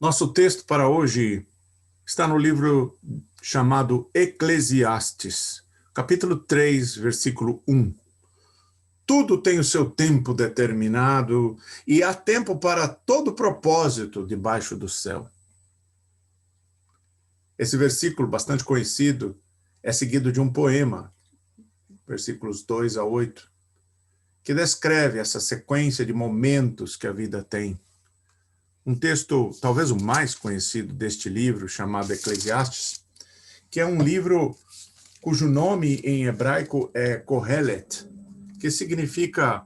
Nosso texto para hoje está no livro chamado Eclesiastes, capítulo 3, versículo 1. Tudo tem o seu tempo determinado e há tempo para todo propósito debaixo do céu. Esse versículo, bastante conhecido, é seguido de um poema, versículos 2 a 8, que descreve essa sequência de momentos que a vida tem. Um texto, talvez o mais conhecido deste livro, chamado Eclesiastes, que é um livro cujo nome em hebraico é Kohelet, que significa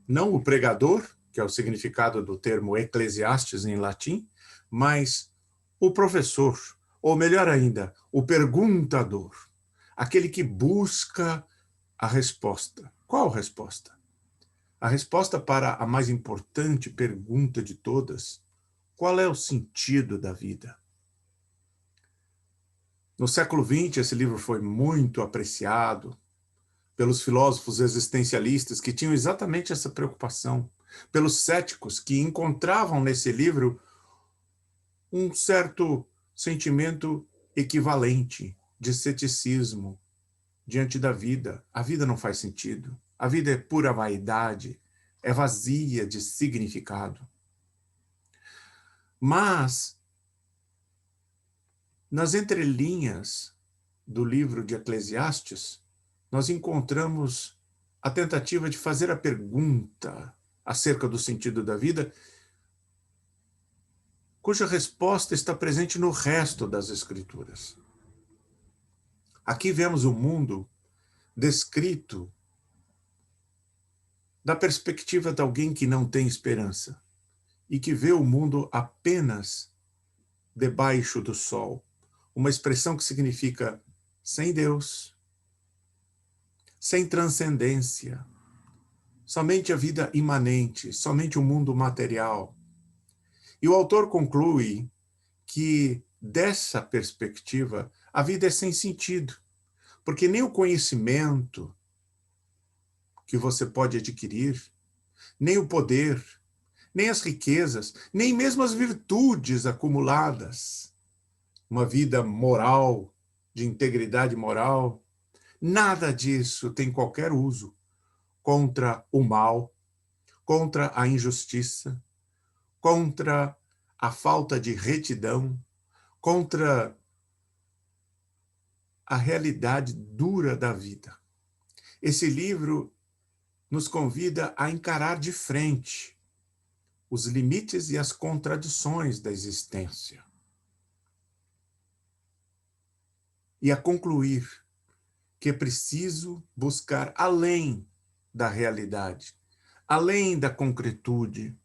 não o pregador, que é o significado do termo Eclesiastes em latim, mas o professor, ou melhor ainda, o perguntador, aquele que busca a resposta. Qual resposta? A resposta para a mais importante pergunta de todas: qual é o sentido da vida? No século XX, esse livro foi muito apreciado pelos filósofos existencialistas que tinham exatamente essa preocupação, pelos céticos que encontravam nesse livro um certo sentimento equivalente de ceticismo diante da vida. A vida não faz sentido. A vida é pura vaidade, é vazia de significado. Mas, nas entrelinhas do livro de Eclesiastes, nós encontramos a tentativa de fazer a pergunta acerca do sentido da vida, cuja resposta está presente no resto das Escrituras. Aqui vemos o mundo descrito da perspectiva de alguém que não tem esperança e que vê o mundo apenas debaixo do sol. Uma expressão que significa sem Deus, sem transcendência, somente a vida imanente, somente o mundo material. E o autor conclui que, dessa perspectiva, a vida é sem sentido, porque nem o conhecimento que você pode adquirir, nem o poder, nem as riquezas, nem mesmo as virtudes acumuladas, uma vida moral, de integridade moral, nada disso tem qualquer uso contra o mal, contra a injustiça, contra a falta de retidão, contra a realidade dura da vida. Esse livro nos convida a encarar de frente os limites e as contradições da existência e a concluir que é preciso buscar além da realidade, além da concretude,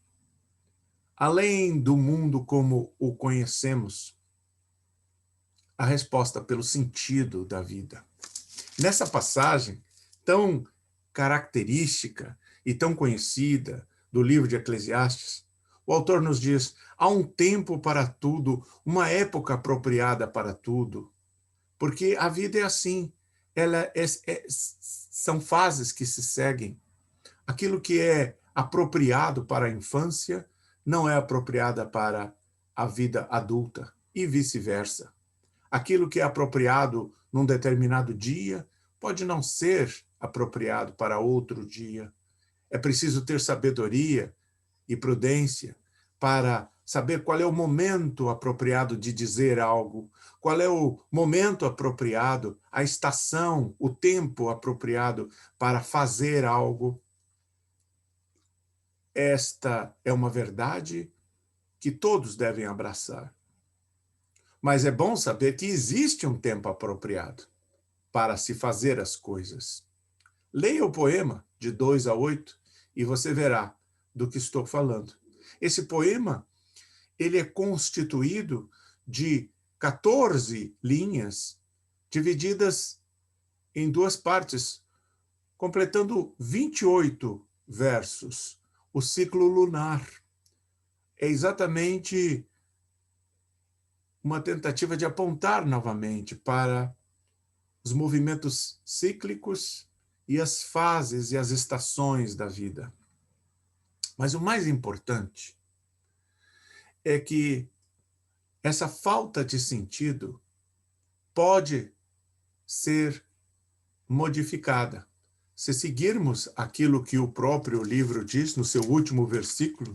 além do mundo como o conhecemos, a resposta pelo sentido da vida. Nessa passagem tão característica e tão conhecida do livro de Eclesiastes, o autor nos diz: há um tempo para tudo, uma época apropriada para tudo, porque a vida é assim, são fases que se seguem. Aquilo que é apropriado para a infância não é apropriada para a vida adulta e vice-versa. Aquilo que é apropriado num determinado dia pode não ser apropriado para outro dia. É preciso ter sabedoria e prudência para saber qual é o momento apropriado de dizer algo, qual é o momento apropriado, a estação, o tempo apropriado para fazer algo. Esta é uma verdade que todos devem abraçar. Mas é bom saber que existe um tempo apropriado para se fazer as coisas. Leia o poema de 2 a 8 e você verá do que estou falando. Esse poema, ele é constituído de 14 linhas divididas em duas partes, completando 28 versos. O ciclo lunar é exatamente uma tentativa de apontar novamente para os movimentos cíclicos e as fases e as estações da vida. Mas o mais importante é que essa falta de sentido pode ser modificada. Se seguirmos aquilo que o próprio livro diz no seu último versículo,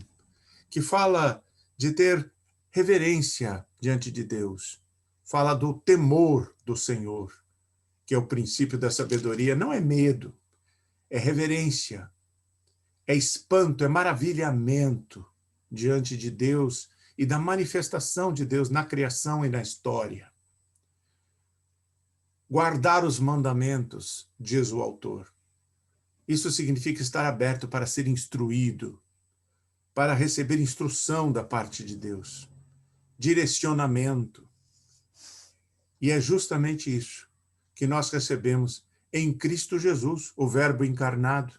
que fala de ter reverência diante de Deus, fala do temor do Senhor, que é o princípio da sabedoria, não é medo, é reverência, é espanto, é maravilhamento diante de Deus e da manifestação de Deus na criação e na história. Guardar os mandamentos, diz o autor. Isso significa estar aberto para ser instruído, para receber instrução da parte de Deus, direcionamento. E é justamente isso que nós recebemos em Cristo Jesus, o Verbo encarnado.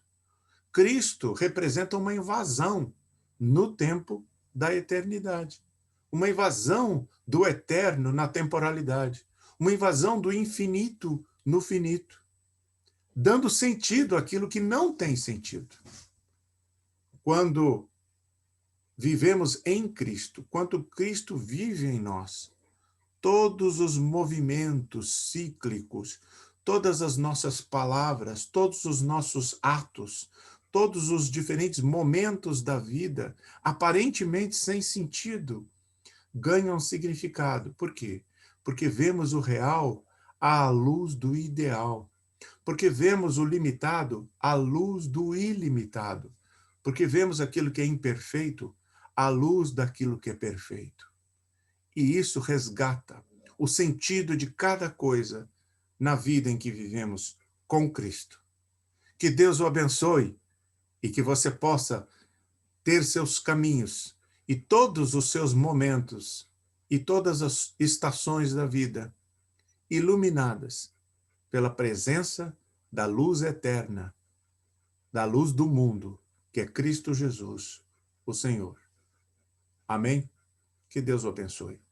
Cristo representa uma invasão no tempo da eternidade, uma invasão do eterno na temporalidade, uma invasão do infinito no finito, dando sentido àquilo que não tem sentido. Quando vivemos em Cristo, quando Cristo vive em nós, todos os movimentos cíclicos, todas as nossas palavras, todos os nossos atos, todos os diferentes momentos da vida, aparentemente sem sentido, ganham significado. Por quê? Porque vemos o real à luz do ideal. Porque vemos o limitado à luz do ilimitado. Porque vemos aquilo que é imperfeito à luz daquilo que é perfeito. E isso resgata o sentido de cada coisa na vida em que vivemos com Cristo. Que Deus o abençoe e que você possa ter seus caminhos e todos os seus momentos e todas as estações da vida iluminadas pela presença da luz eterna, da luz do mundo, que é Cristo Jesus, o Senhor. Amém? Que Deus o abençoe.